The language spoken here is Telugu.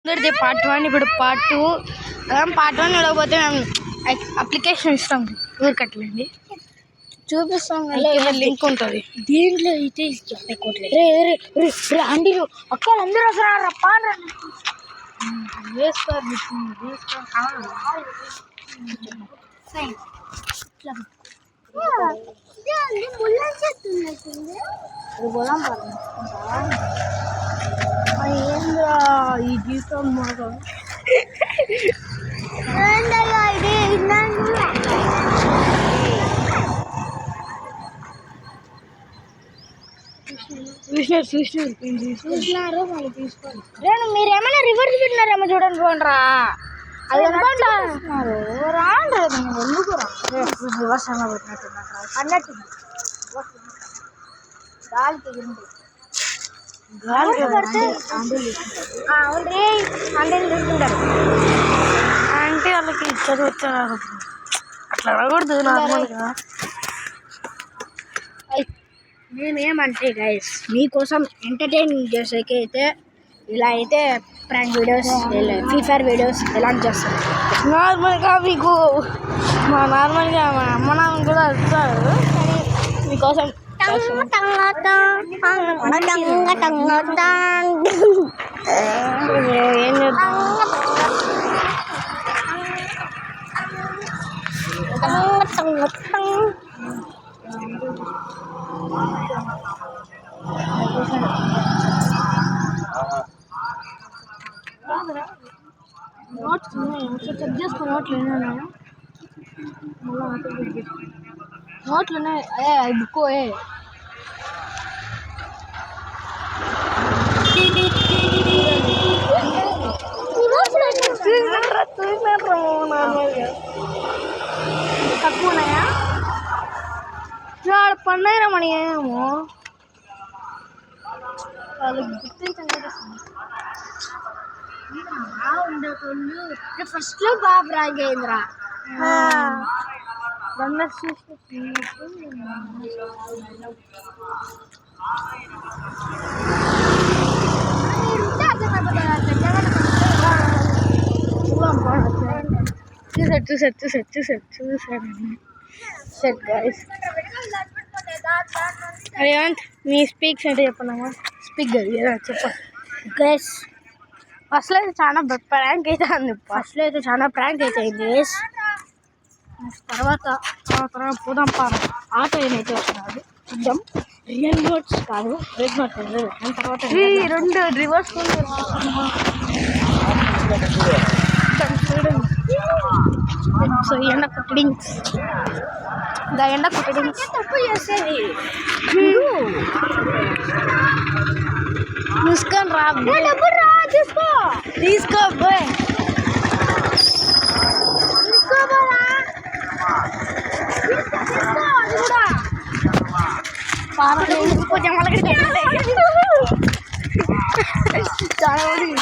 ఇది పార్ట్ 1. ఇప్పుడు పార్ట్ 2. పార్ట్ 1 చూడకపోతే మేము అప్లికేషన్ ఇస్తాం ఊరికట్లండి, చూపిస్తాం. లింక్ ఉంటుంది దీంట్లో అయితే అండి అక్క అందరూ వస్తున్నారు ఏంద్రా ఈ జీతం మాకు చూసినారు మళ్ళీ తీసుకోండి. మీరేమైనా రివర్స్ పెట్టినారేమో చూడండి పోండ్రా. అది అనుకుంటున్నారు రాండి ఎందుకు రివర్స్ ఏమో పెట్టినట్టున్నారు అన్నట్టు గాలి పడితే అవును హండ్రెడ్ తీసుకుంటారు అంటే వాళ్ళకి చదువుతారు అట్లా అడగకూడదు నార్మల్గా. నేనేమంటే గైస్ మీకోసం ఎంటర్టైనింగ్ చేసేకి అయితే ఇలా అయితే prank videos free fire videos ఎలాంటి చేస్తారు. నార్మల్గా మీకు నార్మల్గా మా అమ్మ నాన్న కూడా వస్తారు కానీ మీకోసం ఏం చేద్దాం. నోట్స్ చెక్ చేసుకో. నోట్లు ఉన్నాయి నోట్లు ఉన్నాయి బుక్ తక్కువ ఉన్నాయా పండుగ మణి ఏమో వాళ్ళకి గుర్తించండి. ఫస్ట్ లో బాగా రాగేంద్రా చూసారు సెట్ గైస్. అరేవంత్ మీ స్పీక్స్ అంటే చెప్పనమ్మా. స్పీక్ కదా చెప్పండి గైస్. ఫస్ట్లో అయితే చాలా ప్రాంక్ అయితే అంది. ఫస్ట్లో అయితే చాలా ప్రాంక్ అయితే అయింది గైస్. తర్వాత పోదాం పారు ఆటో ఏమైతే వస్తున్నాడు చూద్దాం. రియల్ నోట్స్ కాదు రెడ్ నోట్ తర్వాత రెండు రివర్స్ సో ఎండ కుట్టింగ్స్ ఎండ కుట్టింగ్స్ తప్పు చేసేది చూసుకొని రా డబ్బులు రా తీసుకో తీసుకోబోయ్ తీసుకోబోరా అది కూడా కొంచెం వాళ్ళకి చాలా మంది